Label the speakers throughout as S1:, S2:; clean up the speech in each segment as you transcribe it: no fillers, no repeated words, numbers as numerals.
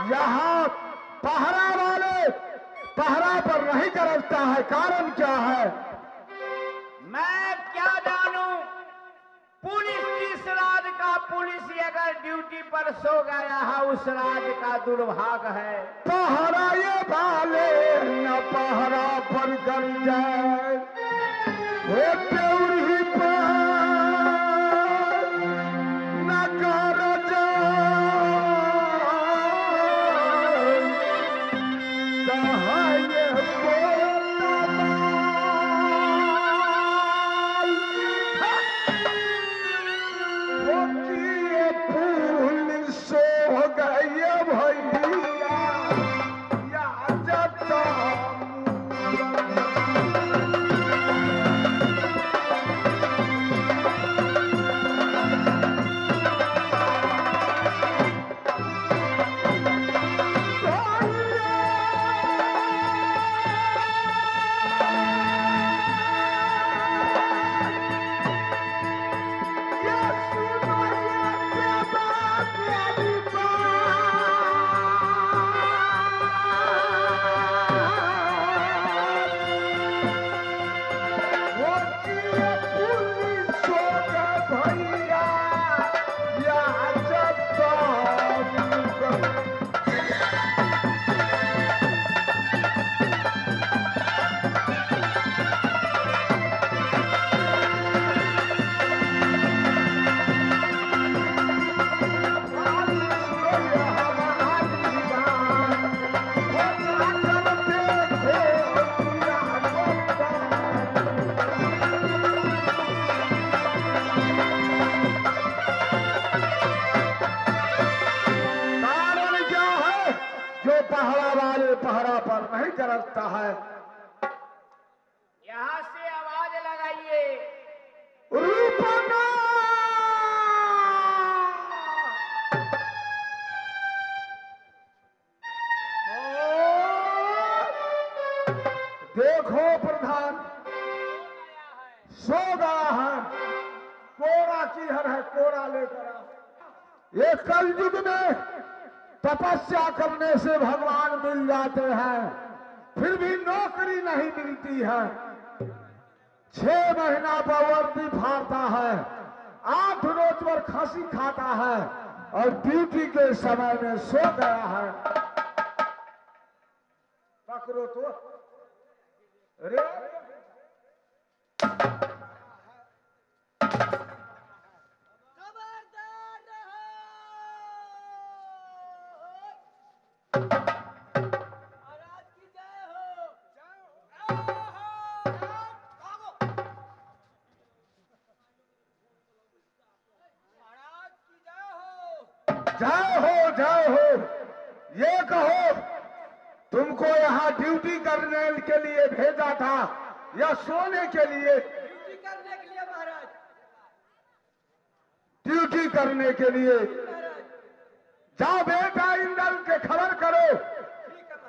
S1: यहाँ पहरा वाले पहरा पर नहीं गरजता है, कारण क्या है?
S2: मैं क्या जानूं। पुलिस किस राज का पुलिस अगर ड्यूटी पर सो गया है उस राज का दुर्भाग्य है।
S1: पहरा ये वाले न पहरा पर गरजाए होते उड़ी पर न गरजाए कहाँ ये पुलिस हो गई भैया या जता पहरा पर नहीं गरजता है।
S2: यहाँ से आवाज लगाइए।
S1: रूपना देखो प्रधान सो गया है, कोरा की हर है, कोरा लेकर आओ। ये कलयुग में तपस्या करने से भगवान मिल जाते हैं, फिर भी नौकरी नहीं मिलती है। 6 महीना पर वर्दी फाड़ता है, 8 रोज पर खांसी खाता है और ड्यूटी के समय में सो गया है। पकड़ो तो रे जाओ हो, ये कहो तुमको यहाँ ड्यूटी करने के लिए भेजा था या सोने के लिए?
S2: ड्यूटी करने के लिए महाराज।
S1: ड्यूटी करने के लिए। जाओ बेटा इंदल के खबर करो,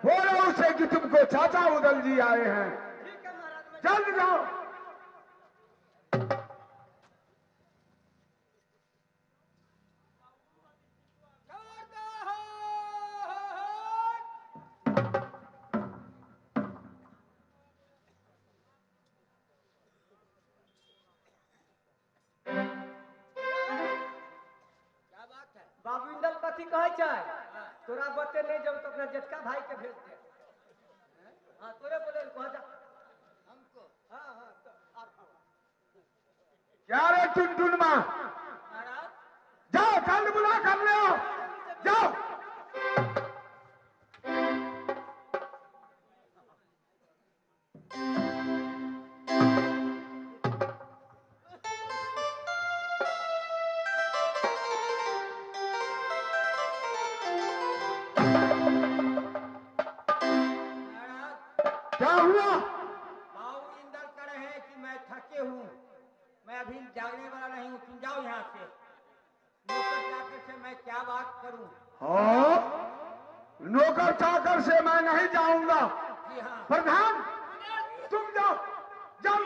S1: बोलो उसे कि तुमको चाचा उदल जी आए हैं। जल्द जाओ।
S2: बाबू इंदल कथी कहे चाहे तोरा बते नहीं जब तो अपना जेठका भाई के भेज दे। हाँ तोरे बोले कह जा हमको। हाँ हाँ तो आपको
S1: क्या रे टुनटुन माँ, जाओ कल बुला कर ले आओ, जाओ। क्या हुआ?
S3: बाबू इंदल करे हैं कि मैं थके हूँ, मैं अभी जागने वाला नहीं हूँ, तुम जाओ यहाँ से। नौकर चाकर से मैं क्या बात करूँ?
S1: हाँ, नौकर चाकर से मैं नहीं जाऊंगा।
S3: जी हाँ।
S1: प्रधान तुम जाओ, जाओ।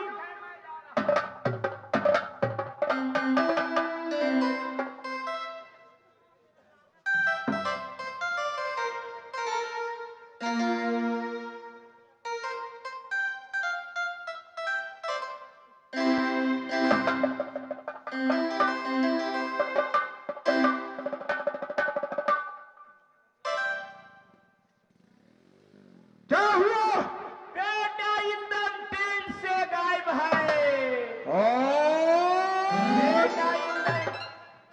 S1: क्या हुआ?
S3: बेटा इंदल टीम से गायब है। बेटा इंदल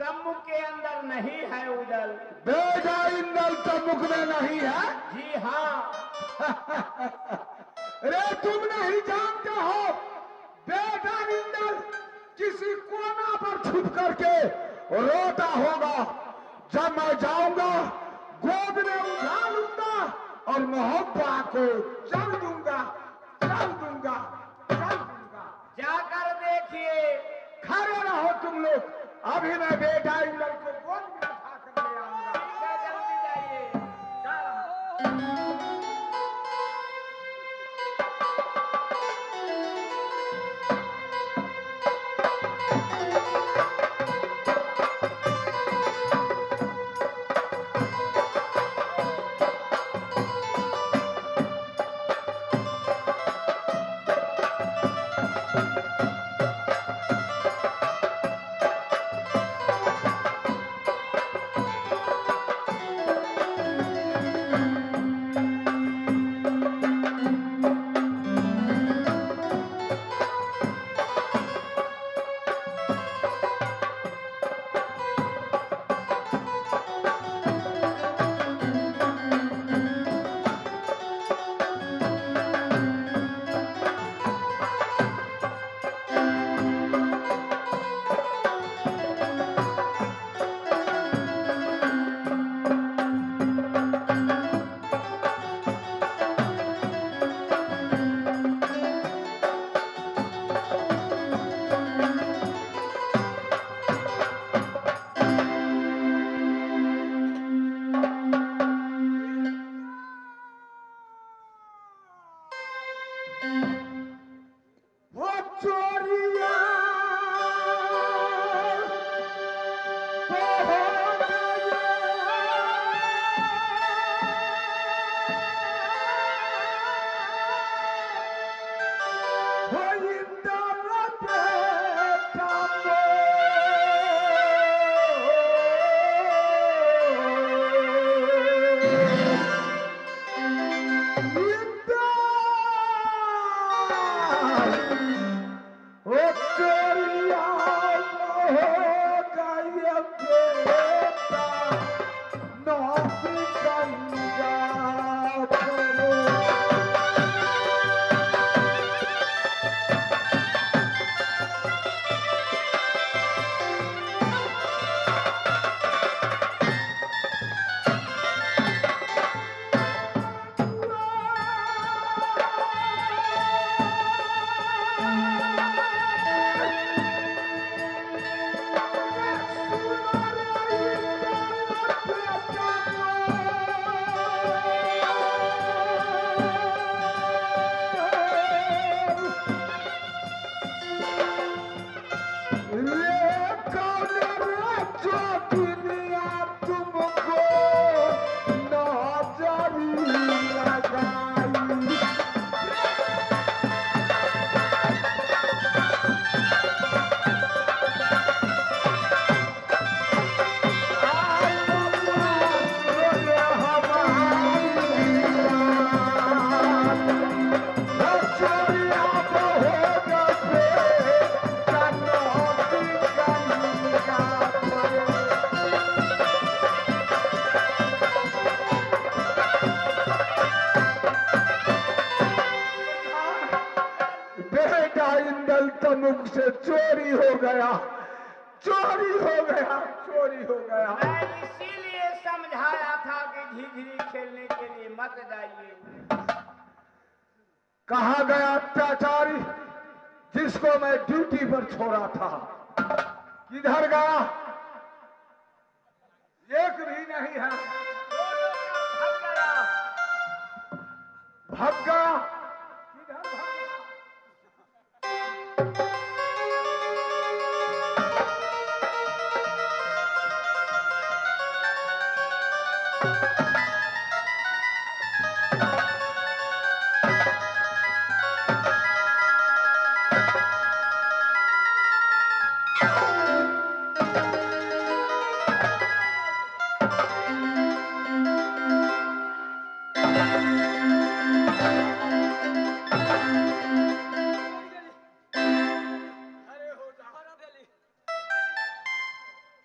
S3: तम्बू के अंदर नहीं है उदल।
S1: बेटा इंदल तमुख में नहीं है?
S3: जी हाँ।
S1: अरे तुम नहीं जानते हो, बेटा इंदल किसी कोना पर छुप करके रोता होगा। जब मैं जाऊंगा गोद में उठा लूंगा और मोहब्बत को चल दूंगा, चल दूंगा, चल दूंगा।
S3: जाकर देखिए।
S1: खड़े रहो तुम लोग, अभी मैं बेटा इंदल को गोद में उठा कर ले आऊंगा।
S3: जल्दी जाइए। जा रहा हूं।
S1: वो चोरिया मुख से चोरी हो गया, चोरी हो गया, चोरी हो गया।
S3: मैं इसीलिए समझाया था कि झिझरी खेलने के लिए मत जाइए।
S1: कहा गया अत्याचारी जिसको मैं ड्यूटी पर छोड़ा था, किधर गया? एक भी नहीं है।
S2: भाग गया।
S1: भाग गया। किधर भाग गया?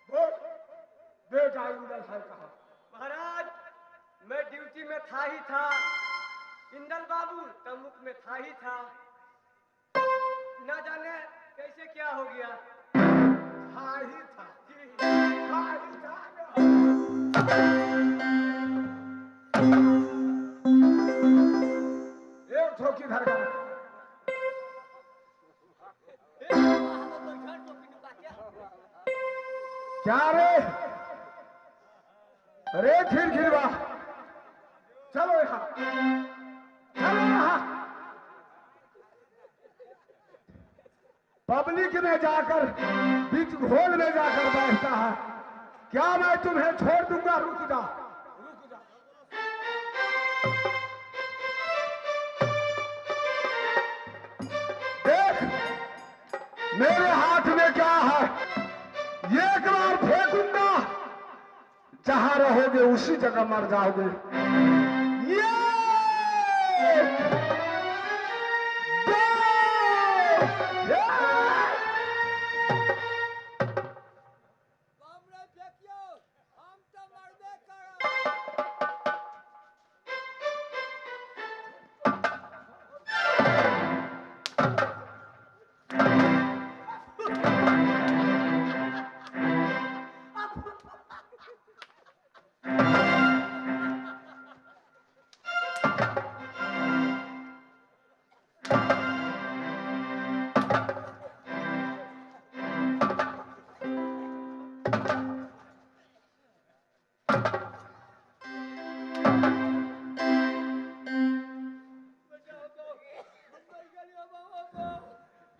S1: बोल, बेटा इंदल है कहाँ?
S2: महाराज मैं ड्यूटी में था ही था, इंदल बाबू तमुक में था ही था, न जाने कैसे क्या हो गया।
S1: था ही था।
S2: जी
S1: था ही था। एक ठो किधर गया? क्या रे? अरे खिरखिरवा, चलो यहाँ, चलो यहाँ। पब्लिक में जाकर, बीच घोल में जाकर बैठता है। क्या मैं तुम्हें छोड़ दूंगा? रुक जा, रुक जा। देख, मेरे हाथ में क्या है? ये एक बार फेंकूंगा, जहां रहोगे उसी जगह मर जाओगे। ये दो, ये।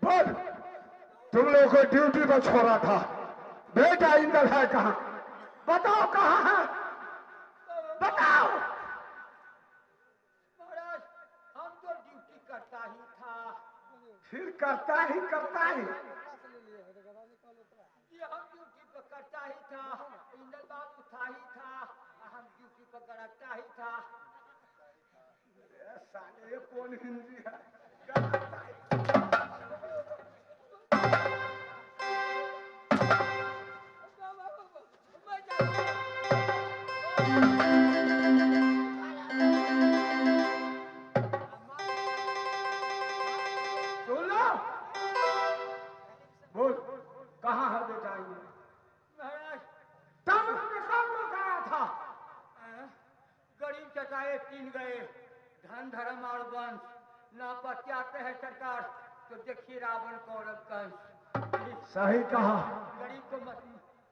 S1: बोल, तुम लोगों को ड्यूटी पर छोड़ा था, बेटा इंदल है कहाँ? बताओ कहाँ है? बताओ।
S3: महाराज हम तो ड्यूटी करता ही था।
S1: फिर करता ही करता ही।
S3: ये हम ड्यूटी पर करता ही था, इंदल बाबू था ही था, हम ड्यूटी पर करता ही था।
S1: ये साले, ये कौन हिंदी है? सुन लो, बोल, कहाँ है बेटा ये?
S3: महाराज
S1: तब में कौन लोग आया था?
S3: गरीब चटाए तीन गए, धन धर्म और वंश न पत्याते हैं सरकार, तो देखिए रावण कौरव कंस।
S1: सही कहा।
S3: गरीब को मत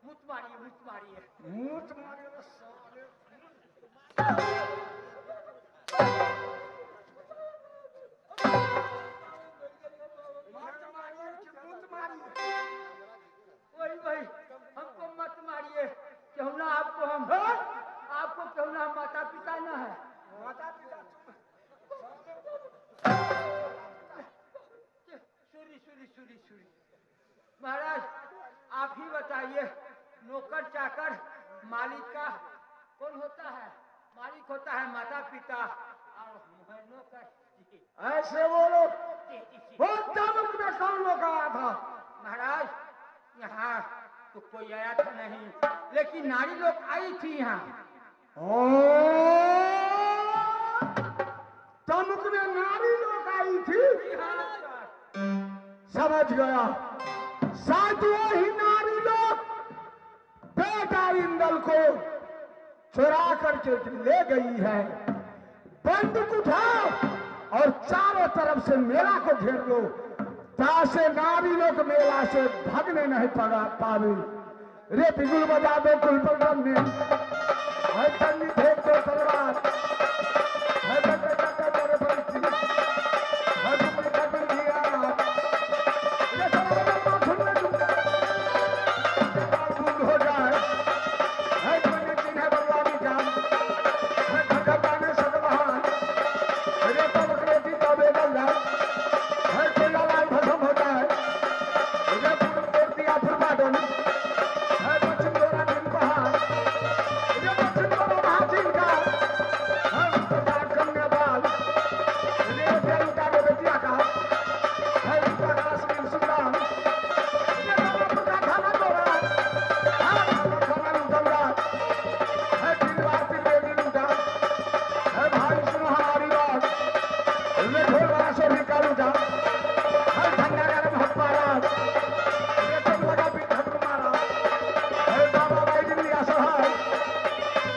S3: मुत मारिए, मुत मारिए।
S1: मुंह तुम्हारे तो साले। मत मारिए कि मुंह मारिए?
S3: वही वही, हमको मत मारिए, क्यों ना आपको हम आपको क्यों ना माता पिता न है।
S1: माता पिता
S3: सूरी सूरी सूरी सूरी। महाराज आप ही बताइए, नौकर चाकर मालिक का कौन होता है? मालिक होता है माता पिता और नौकर।
S1: ऐसे बोलो। वो तमुक में कौन लोग आया था?
S3: महाराज यहाँ तो कोई आया था नहीं, लेकिन नारी लोग आई थी यहाँ।
S1: तमुक में नारी लोग आई थी? समझ गया। शायद वही नारी लोग बेटा इंदल को चुरा करके ले गई है। बंदूक उठाओ, और चारों तरफ से मेला को घेर लो, तासे नारी लोग मेला से भागने नहीं पड़ा पावे। रे बिगुल बजा दो कुलपल्लम में, है चंदी फेंक दो तलवार, है बच्चा करे बंसी, है तुम्हें कटन दिया, ये सब माथुन में दूंगा, बूंद हो जाए, है तुम्हें चिन्ह बलवानी जान, है खटकाने सगवान, रे पलकने की तबे गल्ला, है कोई लाल भसम हो जाए, रे पूर्ण तोड़ दिया फिर बादल, है पश्चिम दोरा दिन बहार, रे पश्चिम दोरा महाजिन का, है उत्तर कन्या बाल, रे प्यारू का रे बेटिया का, है उसका काश्मीर सुल्तान, रे बाबा का खाना दोरा, है खाना लूटूंगा, है दिलवार दिल लूटा, है भाई सुनो हमारी बात, रे ढोलवाला सो भी कालूटा, है ठंडा गरम हट पारा, रे तुम लगा भी ठक मारा, है बाबा भाई दिल्ली असहाय,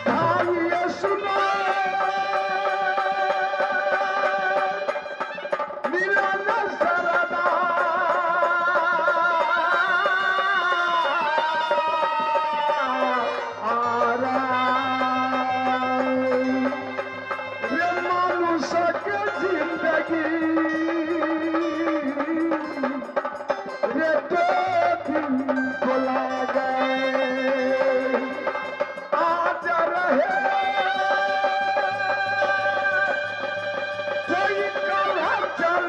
S1: भाई ये सुनो, मिलन सरदा, आरा रे मनुष्य के जिंदगी रे दो दिन को गए, आज रहे कोई कल चल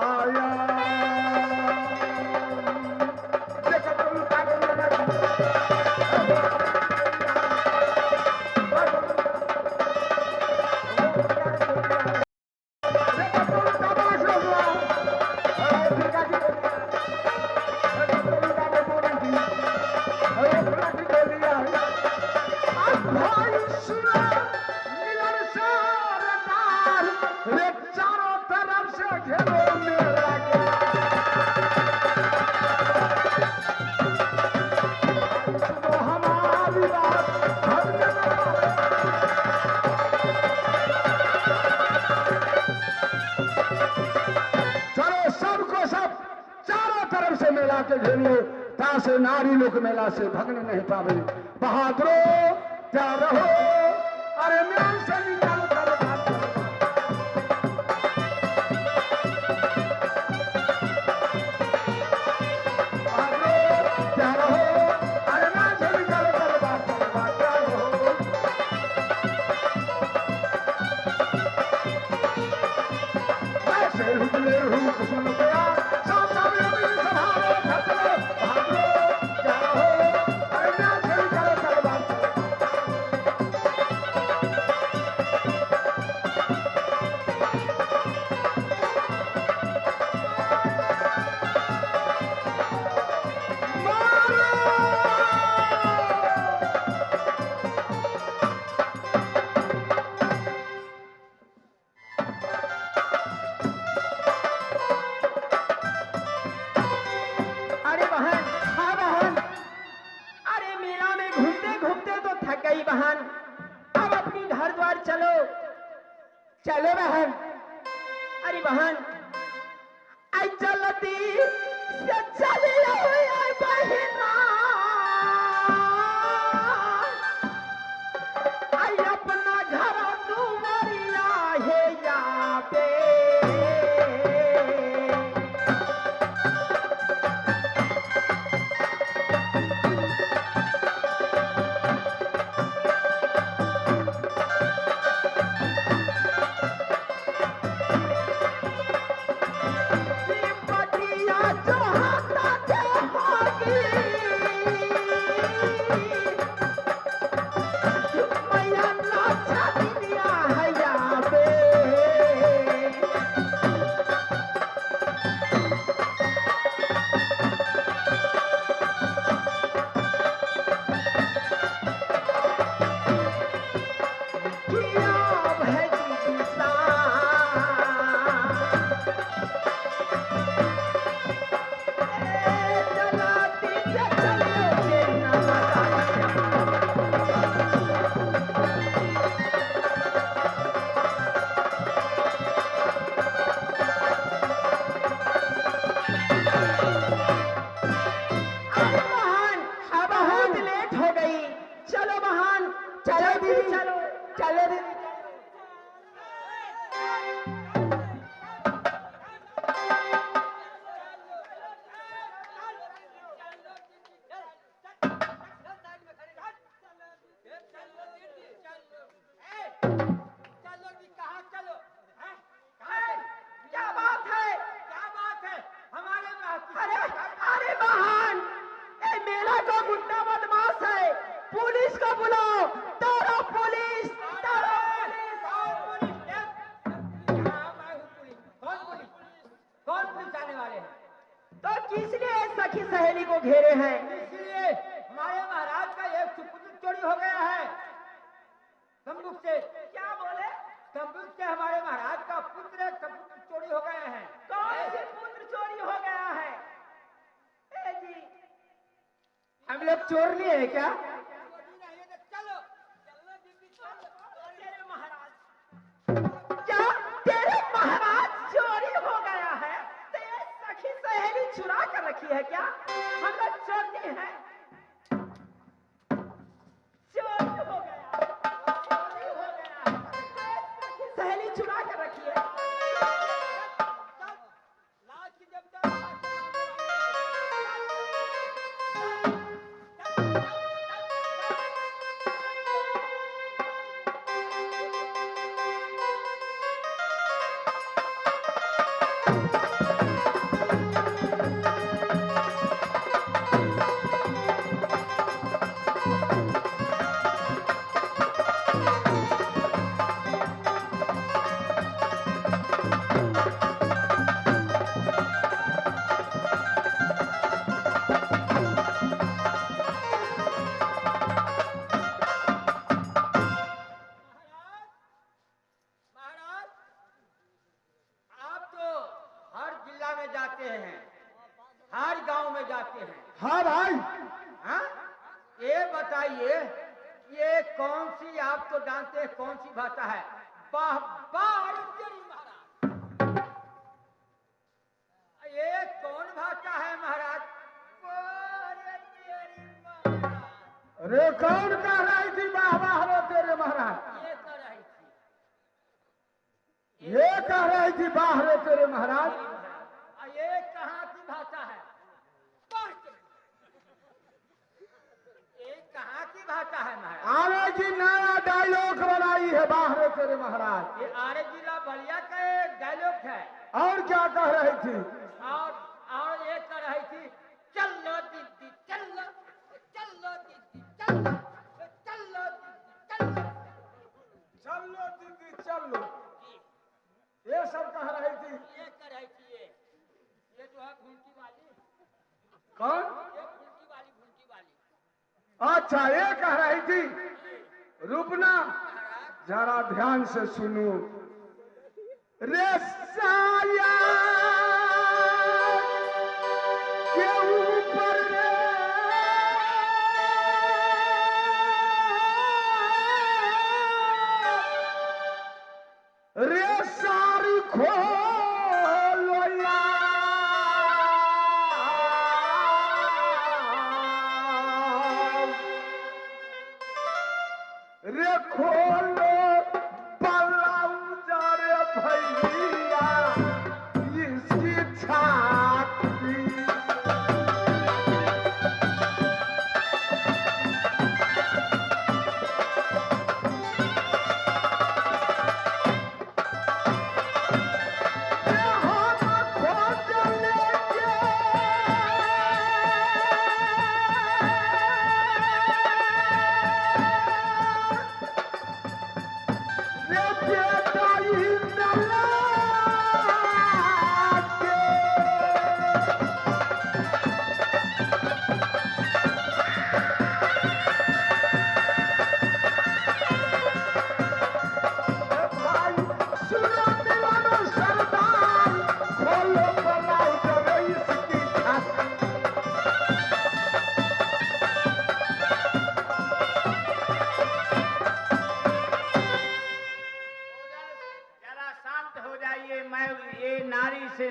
S1: आया, देखो तुम पागल चारों तरफ से घेरो मेरा सुनो हमारी बात, चलो सबको सब चारों तरफ से मेला के घेर लो, तासे नारी लोग मेला से भगने नहीं पावे। बहादुरो क्या रहो, अरे मेल से निकाल कर बात करो। बहादुरो क्या रहो, अरे मेल से निकाल कर बात करो, क्या रहो। ऐसे रुकले हूँ कुसुम गया, सामने भी संभालो खतरे, बहादुरो क्या रहो, अरे मेल से निकाल कर बात करो।
S2: अरे बहन, हाँ बहन, अरे मेला में घूमते घूमते तो थक गई बहन, अब अपनी घर द्वार चलो, चलो बहन। अरे बहन, आई चलती से चली आई बहिना, आई अपना घर तुम्हारिया है यहाँ पे। पुलिस को बुलाओ, दौड़ो पुलिस, दौड़ो पुलिस।
S3: कौन पुलिस आने वाले हैं?
S2: तो किस लिए सखी सहेली को घेरे हैं?
S3: इसलिए हमारे महाराज का एक सुपुत्र चोरी हो गया है तंबूक से।
S2: क्या बोले?
S3: तंबूक से हमारे महाराज का पुत्र एक सपुत्र चोरी हो गए हैं।
S2: कौन से पुत्र चोरी हो गया है? ए जी,
S3: हम लोग चोर नहीं है क्या?
S2: तेरे महाराज, क्या तेरे महाराज चोरी हो गया है? तो ये सखी सहेली चुरा कर रखी है क्या? हम लोग चोर नहीं है। चोरी हो गया, चोरी हो गया है। तो ये सखी सहेली चुरा कर रखी है।
S3: हर गांव में जाते हैं।
S1: हाँ भाई,
S3: हाँ? ये बताइए, ये कौन सी, आप तो जानते हैं कौन सी भाषा है? वाह वाह, अरे तेरी महाराज, ये कौन भाषा है महाराज? वाह, अरे तेरी महाराज।
S1: अरे कौन कह रही थी वाह वाह रे तेरे महाराज?
S3: ये कह रही थी,
S1: ये कह रही थी वाह रे तेरे महाराज।
S3: ये कहाँ की भाषा है? ये कहाँ की भाषा है महाराज?
S1: आरे जी नया डायलॉग बनाई है वाह रे तेरे महाराज।
S3: ये आरे जिला बलिया का डायलॉग है।
S1: और क्या कह रही थी?
S3: और ये कह रही थी, चलो दीदी चलो, चलो दीदी चलो, चलो दीदी चलो,
S1: चलो दीदी चलो, ये सब कह रही थी।
S3: ये कह रही थी। ये जो है भूलकी वाली।
S1: कौन?
S3: ये भूलकी वाली, भूलकी वाली।
S1: अच्छा, ये कह रही थी। रुकना, जरा ध्यान से सुनो। रे साया के ऊपर रे सारी खोलो रे खोलो बलाउजा रे भैया इसकी छाती।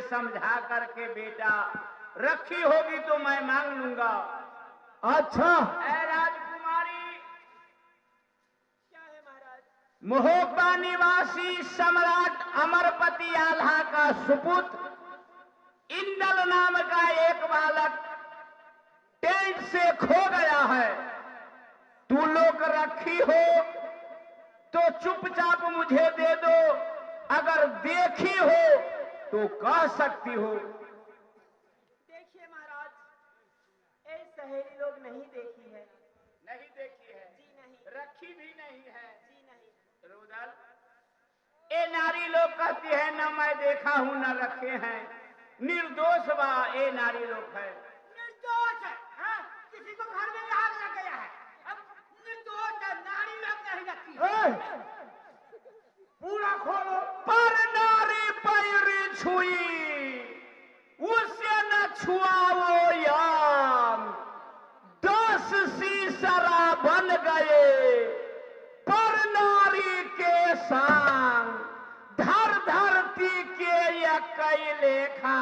S4: समझा करके बेटा, रखी होगी तो मैं मांग लूंगा।
S1: अच्छा,
S4: ऐ राजकुमारी,
S2: क्या है महाराज?
S4: महोबा निवासी सम्राट अमरपति आल्हा का सुपुत्र इंदल नाम का एक बालक टेंट से खो गया है। तू लोग रखी हो तो चुपचाप मुझे दे दो, अगर देखी हो तो कह सकती हो।
S2: देखिए महाराज, ये सहेली लोग नहीं देखी है।
S4: नहीं देखी है?
S2: जी
S4: ये नारी लोग कहती है न मैं देखा हूं न रखे हैं, निर्दोष बा ये नारी लोग है।
S3: निर्दोष है, हाँ? किसी को घर में आग लग गया है, अब निर्दोष है, नारी लोग नहीं रखी है।
S1: पूरा खोलो।
S4: पर नारी पैरी छुई उसे न छुआओ यार, 10 सीसरा बन गए पर नारी के संग, धर धरती के कई लेखा,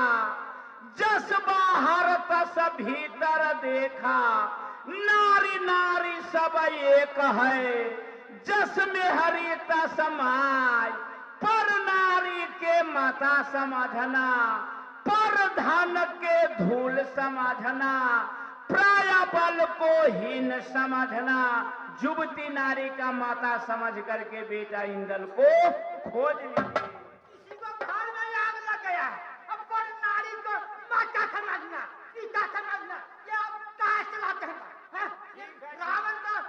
S4: जस बाहर तस भीतर देखा, नारी नारी सब एक है, जस में हरि तस माय, पर नारी के माता समझना, पर धन के धूल समझना, प्राय बल को हीन समझना, युवती नारी का माता समझ करके बेटा इंद्र को खोज लीजिए।
S3: किसी को घर में आग लग गया है, अब पर नारी को माता समझना, पिता समझना, ये अब कहाँ चलाते हैं? हाँ? ये रावण का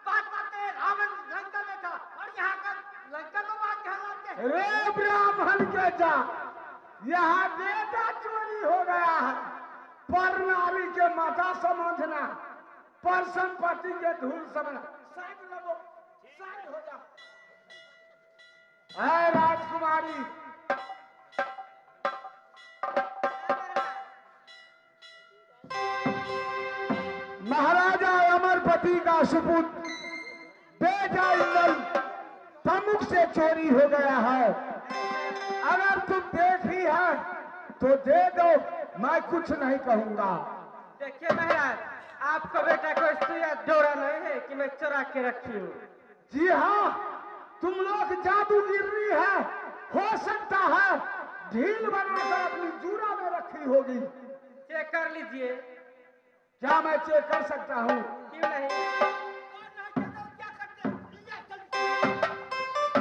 S3: बात करते हैं, रावण लंका में था और यहाँ का लंका को बात कहलाते हैं।
S1: रे ब्राह्मण के जा, यहाँ बेटा चोरी हो गया है, पर नारी के माता समझना, पर संपत्ति के धूल समझना। साइड लगो, साइड हो जा। है राजकुमारी, महाराजा अमरपति का सुपुत्र बेटा इंद्र प्रमुख से चोरी हो गया है। अगर तुम देखी है तो दे दो, मैं कुछ नहीं कहूंगा।
S2: देखिए महाराज, आपका बेटा कोई सुइया डोरा नहीं है कि मैं चुरा के रखी हूँ।
S1: जी हाँ, तुम लोग जादूगिरी है, हो सकता है ढील बनाकर अपनी जूरा में रखी होगी।
S2: चेक कर लीजिए।
S1: क्या मैं चेक कर सकता हूँ?
S2: क्यों नहीं?
S3: क्या करते हैं? ये चल-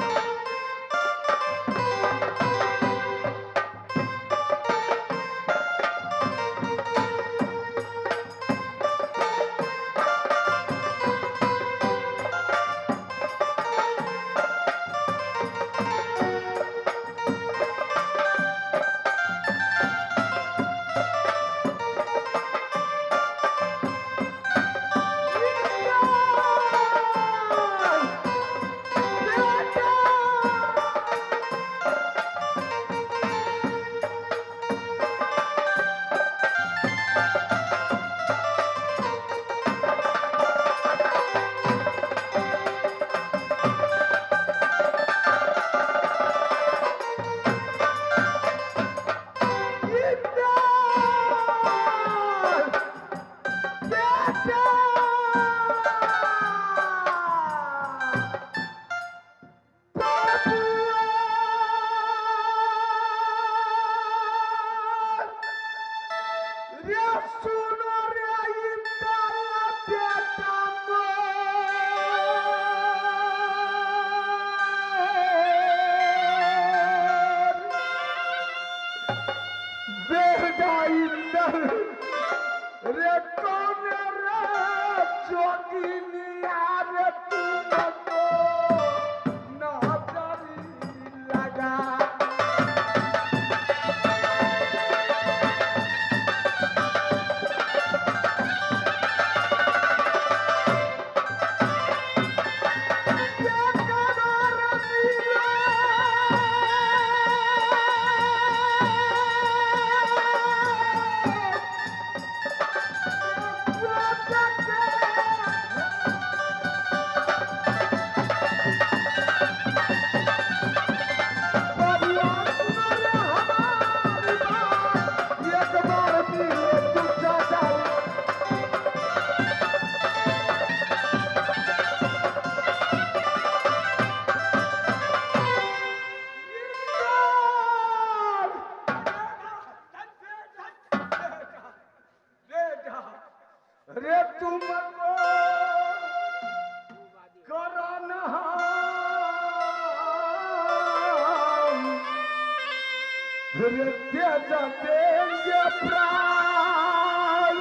S1: त्याजा देंगे प्राण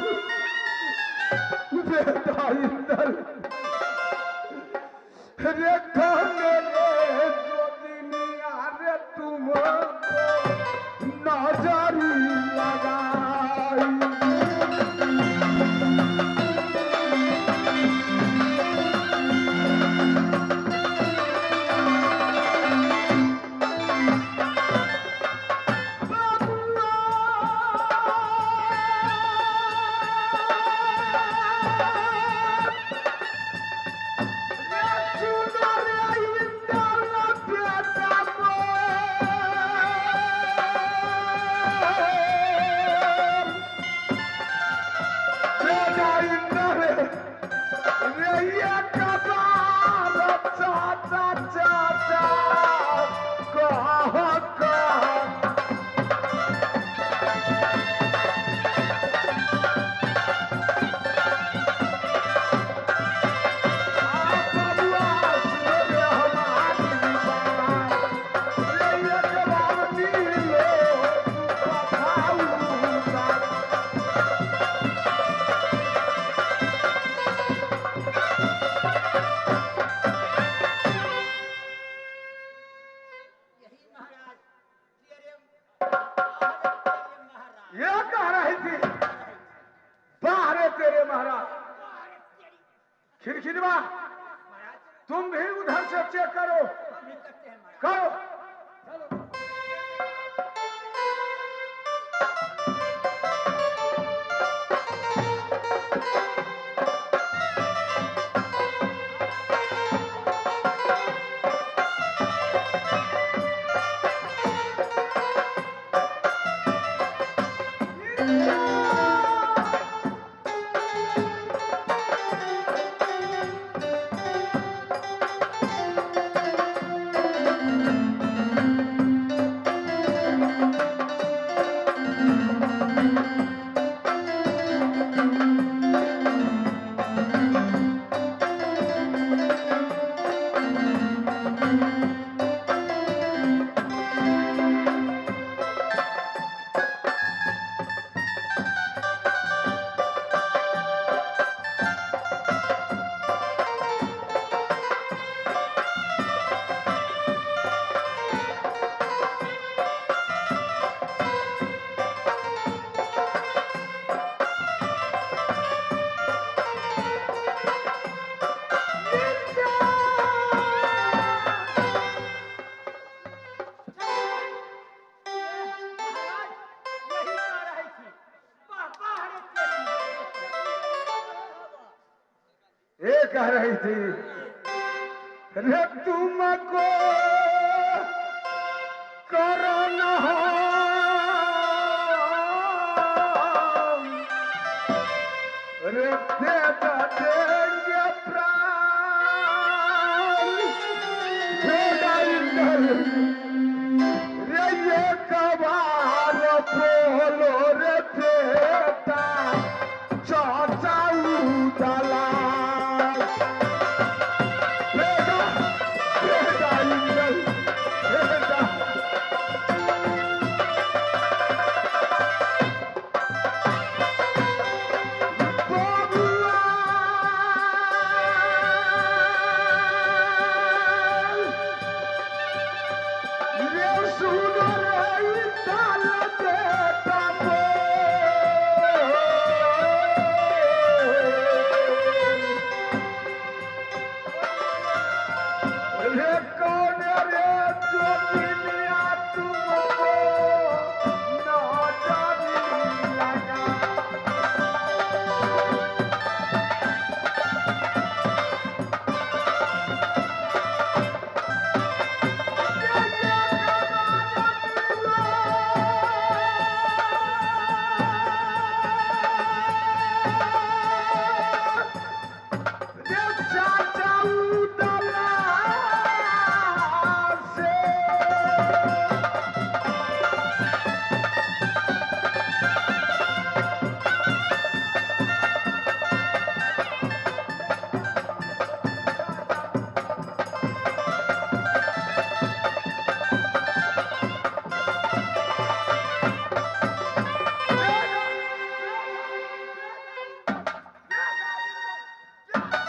S1: बेटा इंदर रे खाने रे जो दुनिया ये कबार चाचा चाचा कहाँ कहाँ
S3: यही महाराज तेरे
S1: ये कह रही थी बाहरे तेरे महाराज खिड़खिड़वा तुम भी उधर से चेक करो
S3: हम ही करते हैं महाराज।
S1: करो
S3: महाराज यही कह रही थी बाहर तेरी
S1: ये कह रही थी रे तुमको करना रे दे